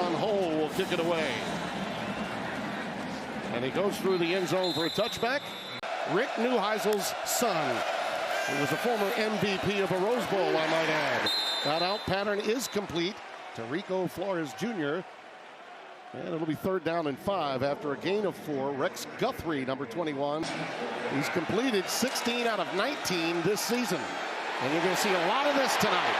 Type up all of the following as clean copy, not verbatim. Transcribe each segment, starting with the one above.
DeShon Hohl will kick it away. And he goes through the end zone for a touchback. Rick Neuheisel's son. He was a former MVP of a Rose Bowl, I might add. That out pattern is complete to Rico Flores Jr. And it'll be 3rd down and 5 after a gain of 4. Rex Guthrie, number 21. He's completed 16 out of 19 this season. And you're going to see a lot of this tonight.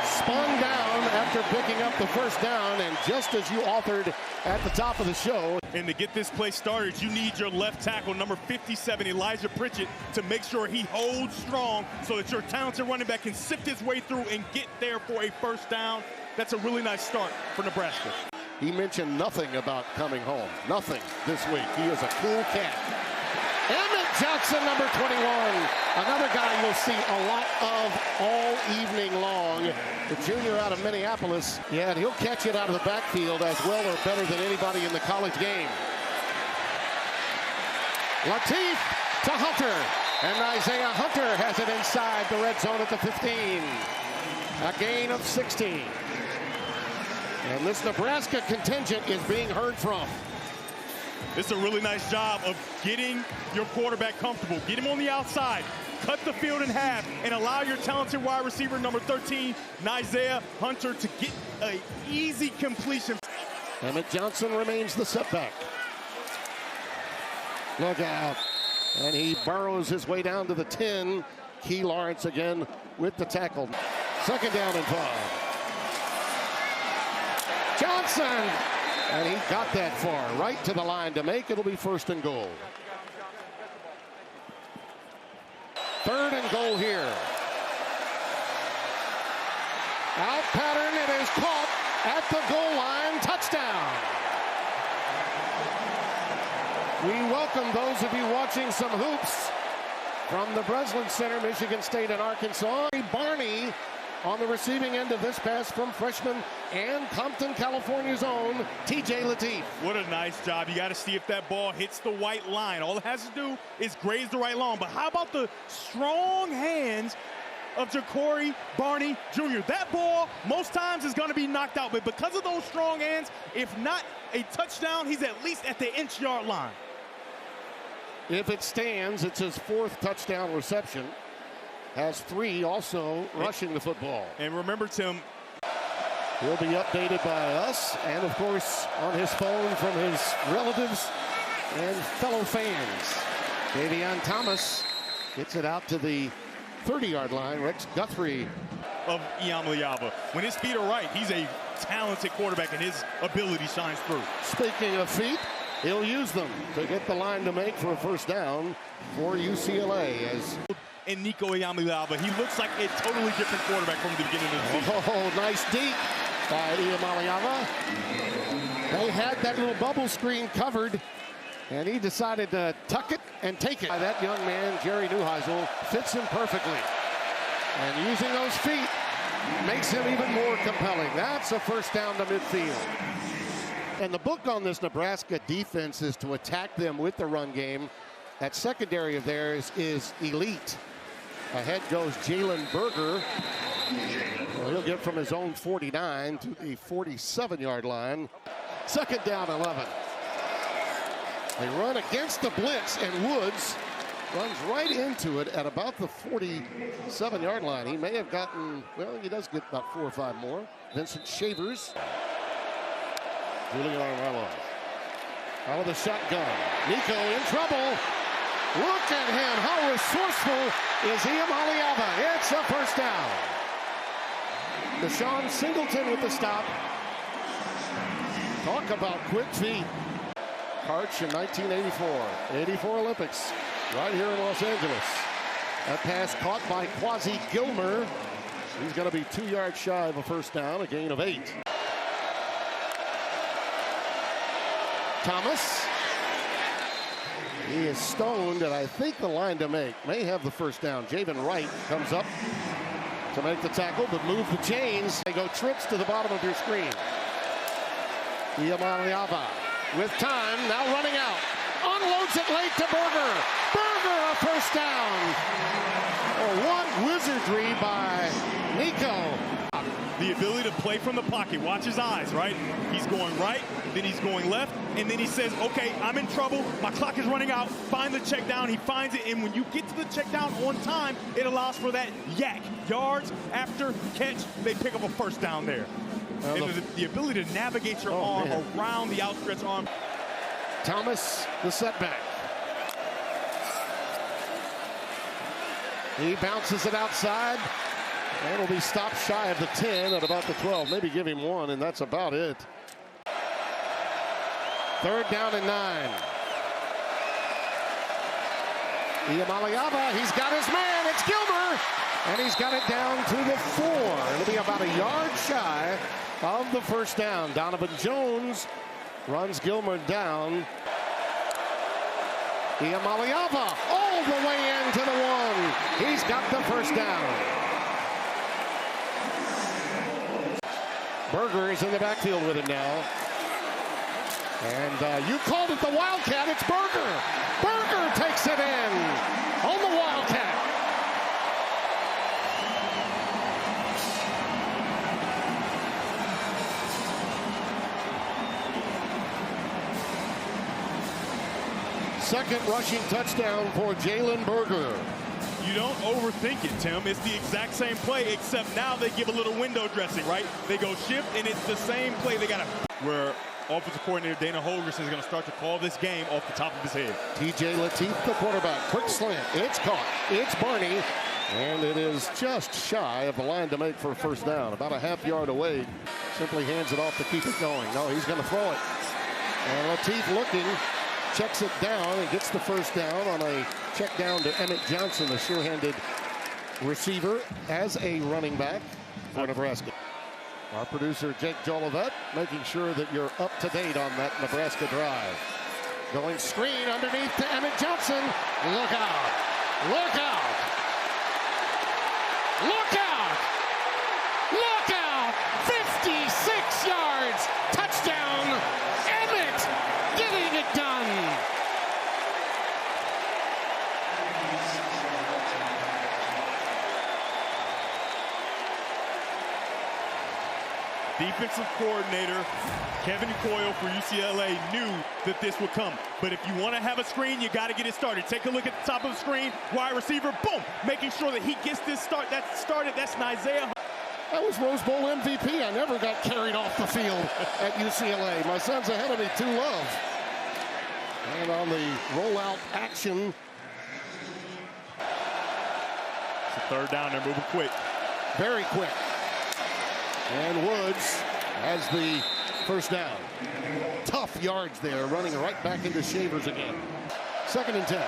Spun down after picking up the 1st down, and just as you authored at the top of the show. And to get this play started, you need your left tackle, number 57, Elijah Pritchett, to make sure he holds strong so that your talented running back can sift his way through and get there for a 1st down. That's a really nice start for Nebraska. He mentioned nothing about coming home. Nothing this week. He is a cool cat. Emmett Johnson, number 21. Another guy you'll see a lot of all evening long. The junior out of Minneapolis. Yeah, and he'll catch it out of the backfield as well or better than anybody in the college game. Lateef to Hunter. And Nyziah Hunter has it inside the red zone at the 15. A gain of 16. And this Nebraska contingent is being heard from. It's a really nice job of getting your quarterback comfortable. Get him on the outside, cut the field in half, and allow your talented wide receiver, number 13, Nyziah Hunter, to get an easy completion. Emmett Johnson remains the setback. Look out. And he burrows his way down to the 10. Key Lawrence again with the tackle. 2nd down and 5. Johnson! And he got that far, right to the line to make. It'll be 1st and goal. 3rd and goal here. Out pattern, it is caught at the goal line. Touchdown! We welcome those of you watching some hoops from the Breslin Center, Michigan State and Arkansas. Barney on the receiving end of this pass from freshman and Compton, California's own TJ Lateef. What a nice job. You got to see if that ball hits the white line. All it has to do is graze the right line. But how about the strong hands of Jacory Barney Jr.? That ball most times is going to be knocked out. But because of those strong hands, if not a touchdown, he's at least at the inch-yard line. If it stands, it's his 4th touchdown reception. Has 3 also rushing the football. And remember, Tim, he'll be updated by us and, of course, on his phone from his relatives and fellow fans. Jaivian Thomas gets it out to the 30-yard line. Rex Guthrie of Iamaleava. When his feet are right, he's a talented quarterback, and his ability shines through. Speaking of feet, he'll use them to get the line to make for a 1st down for UCLA. And Nico Iamaleava, he looks like a totally different quarterback from the beginning of the season. Oh, nice deep by Iamaleava. They had that little bubble screen covered, and he decided to tuck it and take it. That young man, Jerry Neuheisel, fits him perfectly. And using those feet makes him even more compelling. That's a 1st down to midfield. And the book on this Nebraska defense is to attack them with the run game. That secondary of theirs is elite. Ahead goes Jalen Berger. Well, he'll get from his own 49 to the 47-yard line. 2nd down, 11. They run against the blitz, and Woods runs right into it at about the 47-yard line. He may have gotten, well, he does get about 4 or 5 more. Vincent Shavers. Julian Armella out of the shotgun. Nico in trouble. Look at him. How resourceful is Iamaleava. It's a 1st down. DeShon Singleton with the stop. Talk about quick feet. Karch in 1984. 84 Olympics. Right here in Los Angeles. That pass caught by Kwazi Gilmer. He's going to be 2 yards shy of a 1st down. A gain of 8. Thomas. He is stoned, and I think the line to make may have the 1st down. Javen Wright comes up to make the tackle, but move the chains. They go trips to the bottom of your screen. Iamaleava with time, now running out. Unloads it late to Berger. Berger, a 1st down. Oh, what wizardry by Nico. The ability to play from the pocket. Watch his eyes, right? He's going right, then he's going left, and then he says, okay, I'm in trouble. My clock is running out. Find the check down. He finds it, and when you get to the check down on time, it allows for that yak. Yards after catch, they pick up a first down there. And the ability to navigate your arm around the outstretched arm. Thomas, the setback. He bounces it outside. And will be stopped shy of the 10 at about the 12. Maybe give him 1, and that's about it. 3rd down and 9. Iamaleava, he's got his man. It's Gilmer. And he's got it down to the 4. It'll be about a yard shy of the first down. Donovan Jones runs Gilmer down. Iamaleava all the way into the 1. He's got the first down. Berger is in the backfield with him now. And you called it the Wildcat. It's Berger. Berger takes it in on the Wildcat. Second rushing touchdown for Jalen Berger. You don't overthink it, Tim. It's the exact same play, except now they give a little window dressing, right? They go shift, and it's the same play. They got to where offensive coordinator Dane Key is going to start to call this game off the top of his head. TJ Lateef, the quarterback. Quick slant. It's caught. It's Barney. And it is just shy of the line to make for a first down. About a half yard away. Simply hands it off to keep it going. No, he's going to throw it. And Lateef looking. Checks it down and gets the first down on a check down to Emmett Johnson, the sure-handed receiver, as a running back for Nebraska. Our producer, Jake Jolivet, making sure that you're up to date on that Nebraska drive. Going screen underneath to Emmett Johnson. Look out. Look out. Look out. Look out. 56 yards. Touchdown. Emmett getting it done. Defensive coordinator Kevin Coyle for UCLA knew that this would come. But if you want to have a screen, you got to get it started. Take a look at the top of the screen. Wide receiver, boom, making sure that he gets this start. That's started. That's Nyziah. That was Rose Bowl MVP. I never got carried off the field at UCLA. My son's ahead of me, 2-love. And on the rollout action. It's a 3rd down. They're moving quick. Very quick. And Woods has the first down. Tough yards there, running right back into Shavers again. 2nd and 10.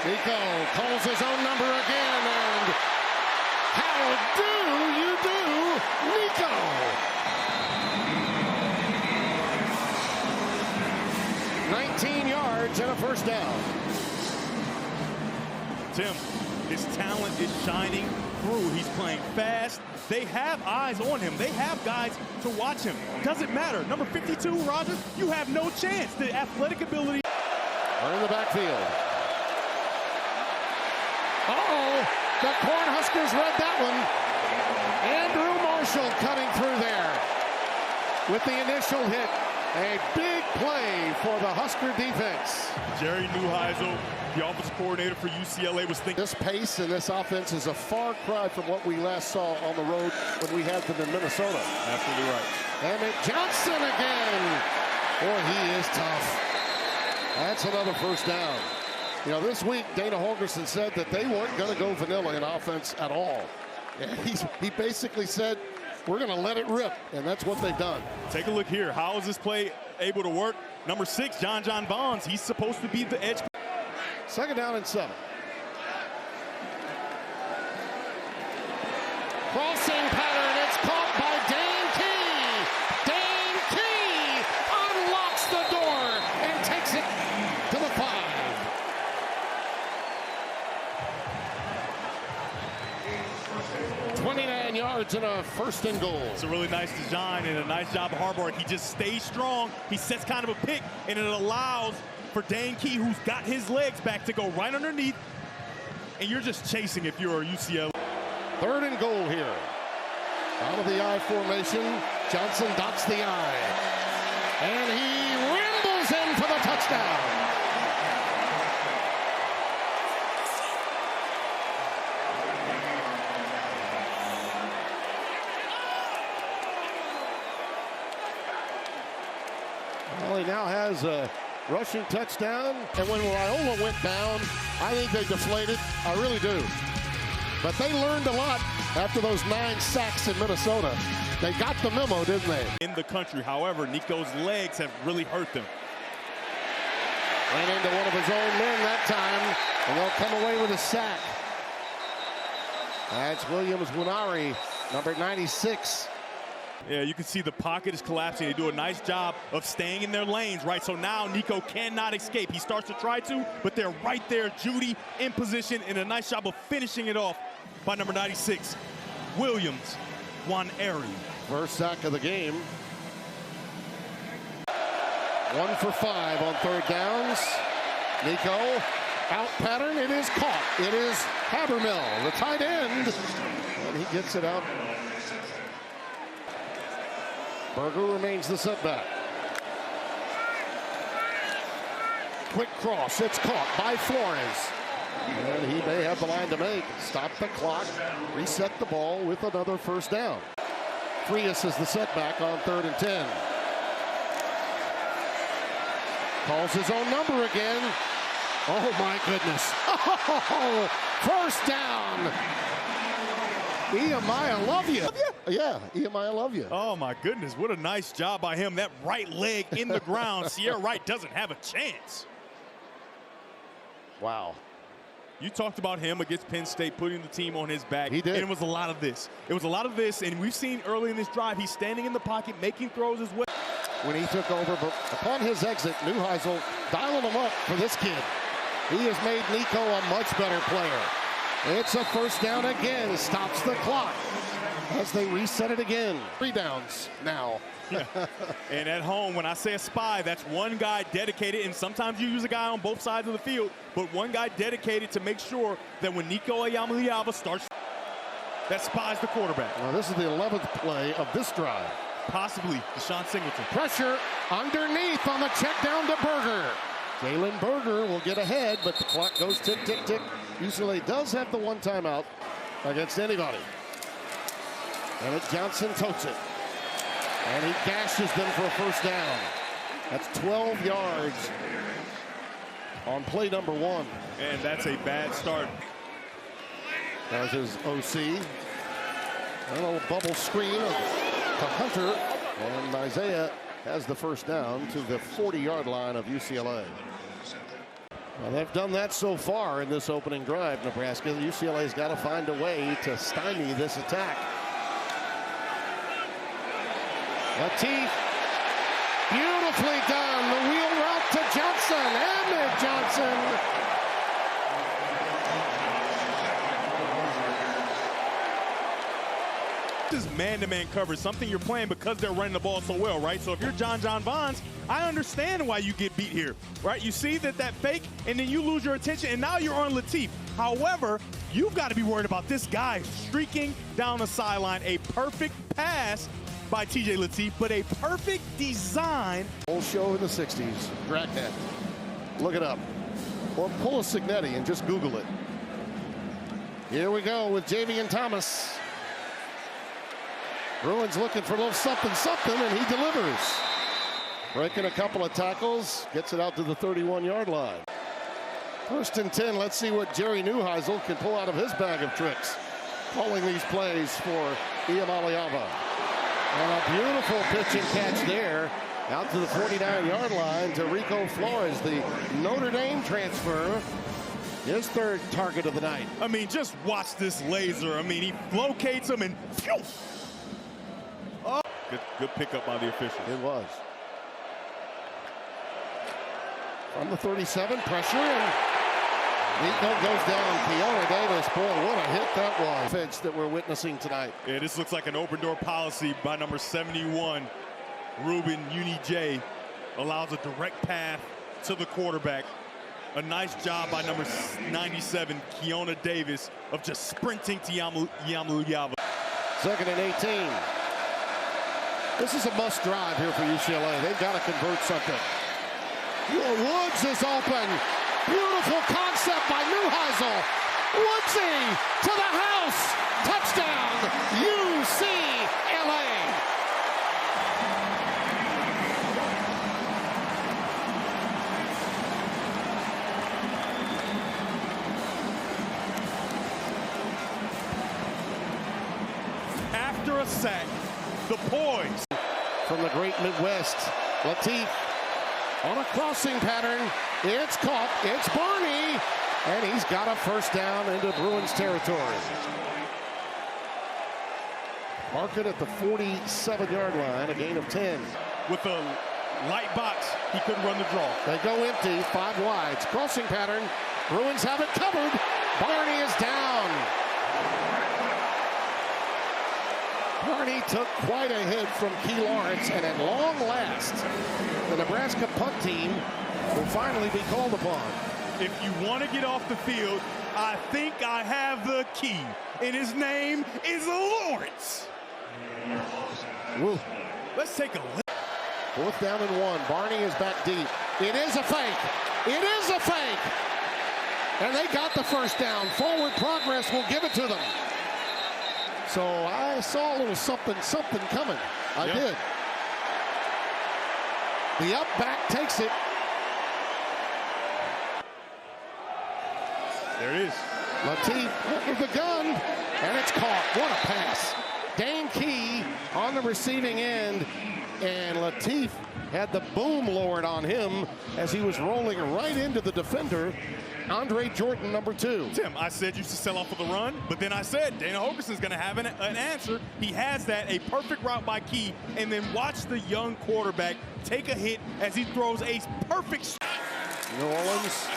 Nico calls his own number again, and how do you do, Nico? Yards and a first down. Tim, his talent is shining through. He's playing fast. They have eyes on him. They have guys to watch him. Doesn't matter. Number 52, Roger, you have no chance. The athletic ability. Are in the backfield. Uh-oh. The Cornhuskers read that one. Andrew Marshall cutting through there with the initial hit. A big play for the Husker defense. Jerry Neuheisel, the offensive coordinator for UCLA, was thinking. This pace and this offense is a far cry from what we last saw on the road when we had them in Minnesota. Absolutely right. Emmett Johnson again. Boy, he is tough. That's another first down. You know, this week, Dana Holgorsen said that they weren't going to go vanilla in offense at all. And he basically said, we're going to let it rip, and that's what they've done. Take a look here. How is this play able to work? Number 6, John Bonds. He's supposed to be the edge. 2nd down and 7. Crossing pattern. It's caught by Dane Key. Dane Key unlocks the door and takes it to the 5. Yards and a 1st and goal. It's a really nice design and a nice job of Harbaugh. He just stays strong. He sets kind of a pick, and it allows for Dane Key, who's got his legs back, to go right underneath, and you're just chasing if you're a UCLA. 3rd and goal here. Out of the I formation, Johnson dots the I. And he rambles in for the touchdown. Well, he now has a rushing touchdown. And when Loyola went down, I think they deflated. I really do. But they learned a lot after those 9 sacks in Minnesota. They got the memo, didn't they? In the country, however, Nico's legs have really hurt them. Ran into one of his own men that time, and they'll come away with a sack. That's Nwaneri, number 96. Yeah, you can see the pocket is collapsing. They do a nice job of staying in their lanes, right? So now Nico cannot escape. He starts to try to, but they're right there, Judy in position, and a nice job of finishing it off by number 96, Nwaneri. First sack of the game. 1 for 5 on 3rd downs. Nico, out pattern, it is caught. It is Habermehl, the tight end, and he gets it out. Berger remains the setback. Quick cross, it's caught by Flores. And he may have the line to make. Stop the clock, reset the ball with another first down. Frias is the setback on 3rd and 10. Calls his own number again. Oh my goodness. Oh, first down. Iamaleava. Yeah, Iamaleava. Oh my goodness, what a nice job by him. That right leg in the ground. Sierra Wright doesn't have a chance. Wow. You talked about him against Penn State, putting the team on his back. He did. And it was a lot of this. It was a lot of this, and we've seen early in this drive, he's standing in the pocket, making throws as well. When he took over, but upon his exit, Nyziah dialing him up for this kid. He has made Nico a much better player. It's a first down again, stops the clock as they reset it again. 3 downs now. Yeah. And at home, when I say a spy, that's one guy dedicated, and sometimes you use a guy on both sides of the field, but one guy dedicated to make sure that when Nico Iamaleava starts, that spy's the quarterback. Now this is the 11th play of this drive. Possibly DeShon Singleton. Pressure underneath on the check down to Berger. Jalen Berger will get ahead, but the clock goes tick, tick, tick. UCLA does have the 1 timeout against anybody. Emmett Johnson totes it. And he gashes them for a first down. That's 12 yards on play number 1. And that's a bad start. There's his OC. A little bubble screen to Hunter. And Nyziah has the first down to the 40-yard line of UCLA. Well, they've done that so far in this opening drive, Nebraska. UCLA's got to find a way to stymie this attack. Lateef, beautifully done. The wheel route to Johnson. Emmett Johnson. This is man-to-man coverage, something you're playing because they're running the ball so well, right? So if you're John Vons, I understand why you get beat here, right? You see that fake, and then you lose your attention, and now you're on Lateef. However, you've got to be worried about this guy streaking down the sideline. A perfect pass by TJ Lateef, but a perfect design. Old show in the 60s, Dragnet. Look it up. Or pull a Signetti and just Google it. Here we go with Jaivian Thomas. Bruins looking for a little something, and he delivers. Breaking a couple of tackles, gets it out to the 31-yard line. 1st and 10, let's see what Jerry Neuheisel can pull out of his bag of tricks. Calling these plays for Iamaleava. And a beautiful pitch and catch there. Out to the 49-yard line to Rico Flores, the Notre Dame transfer. His 3rd target of the night. I mean, just watch this laser. I mean, he locates him and phew! Oh. Good pickup by the official. It was. From the 37, pressure, and Nico goes down. Keona Davis, boy, what a hit that was. Pitch that we're witnessing tonight. Yeah, this looks like an open door policy by number 71. Ruben Uni J allows a direct path to the quarterback. A nice job by number 97, Keona Davis, of just sprinting to Iamaleava. 2nd and 18. This is a must drive here for UCLA. They've got to convert something. Woods is open. Beautiful concept by Nyziah. Woodsy to the house. Touchdown, UCLA. After a sack, the poise from the great Midwest, Lateef on a crossing pattern. It's caught. It's Barney, and he's got a first down into Bruins territory. Mark it at the 47-yard line, a gain of 10. With a light box, he couldn't run the draw. They go empty, 5 wides. Crossing pattern. Bruins have it covered. Barney is down. Barney took quite a hit from Key Lawrence, and at long last, the Nebraska punt team will finally be called upon. If you want to get off the field, I think I have the key, and his name is Lawrence. Woo. Let's take a look. 4th down and 1. Barney is back deep. It is a fake. It is a fake. And they got the first down. Forward progress will give it to them. So I saw a little something coming. I did. The up back takes it. There it is. Lateef with the gun, and it's caught. What a pass. Dane Key on the receiving end, and Lateef had the boom lowered on him as he was rolling right into the defender, Andre Jordan, number 2. Tim, I said you should sell off for the run, but then I said Dana Holgerson's going to have an answer. He has that, a perfect route by Key, and then watch the young quarterback take a hit as he throws a perfect. New Orleans.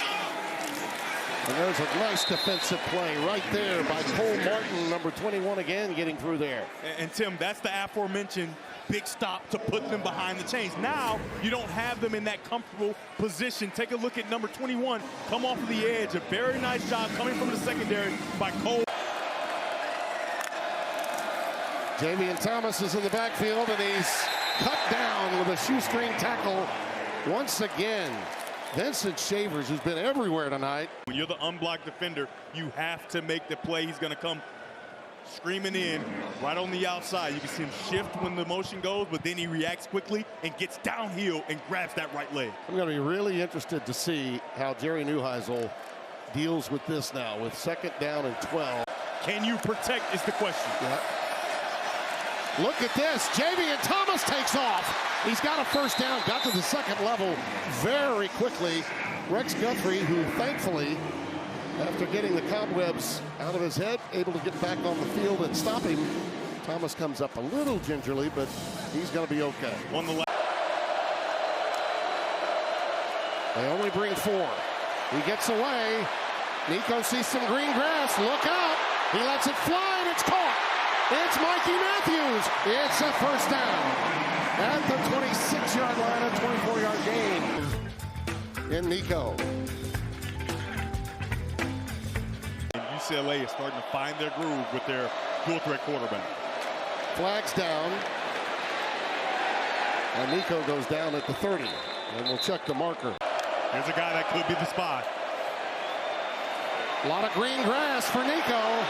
And there's a nice defensive play right there by Cole Martin, number 21, again getting through there. And Tim, that's the aforementioned big stop to put them behind the chains. Now you don't have them in that comfortable position. Take a look at number 21, come off of the edge. A very nice job coming from the secondary by Cole. Jaivian Thomas is in the backfield, and he's cut down with a shoestring tackle once again. Vincent Shavers, who's been everywhere tonight. When you're the unblocked defender, you have to make the play. He's going to come screaming in right on the outside. You can see him shift when the motion goes, but then he reacts quickly and gets downhill and grabs that right leg. I'm going to be really interested to see how Jerry Nyziah deals with this now with 2nd down and 12. Can you protect is the question. Yeah. Look at this. Jaivian Thomas takes off. He's got a first down, got to the 2nd level very quickly. Rex Guthrie, who thankfully, after getting the cobwebs out of his head, able to get back on the field and stop him. Thomas comes up a little gingerly, but he's going to be okay. On the left. They only bring 4. He gets away. Nico sees some green grass. Look out. He lets it fly, and it's caught. It's Mikey Matthews. It's a first down at the 26-yard line, a 24-yard gain in Nico. UCLA is starting to find their groove with their dual threat quarterback. Flags down. And Nico goes down at the 30. And we'll check the marker. There's a guy that could be the spy. A lot of green grass for Nico.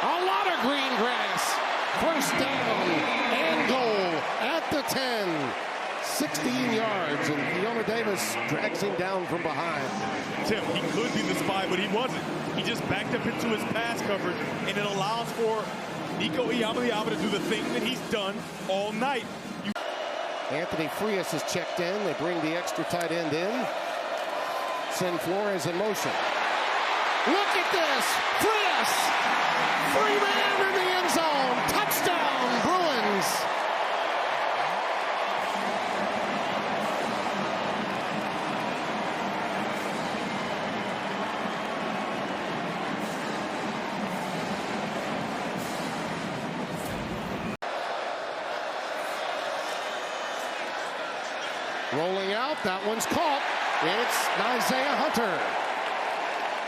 A lot of green grass. First down and goal at the 10. 16 yards, and Keona Davis drags him down from behind. Tim, he could be the spy, but he wasn't. He just backed up into his pass coverage, and it allows for Nico Iamaleava to do the thing that he's done all night. Anthony Frias is checked in. They bring the extra tight end in. Send Flores in motion. Look at this! Frias! Free man in the end zone! Touchdown, Bruins! Rolling out, that one's caught. It's Nyziah Hunter.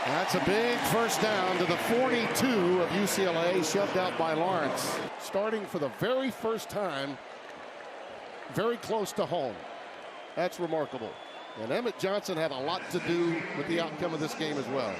That's a big first down to the 42 of UCLA, shoved out by Lawrence. Starting for the very first time, very close to home. That's remarkable. And Emmett Johnson had a lot to do with the outcome of this game as well.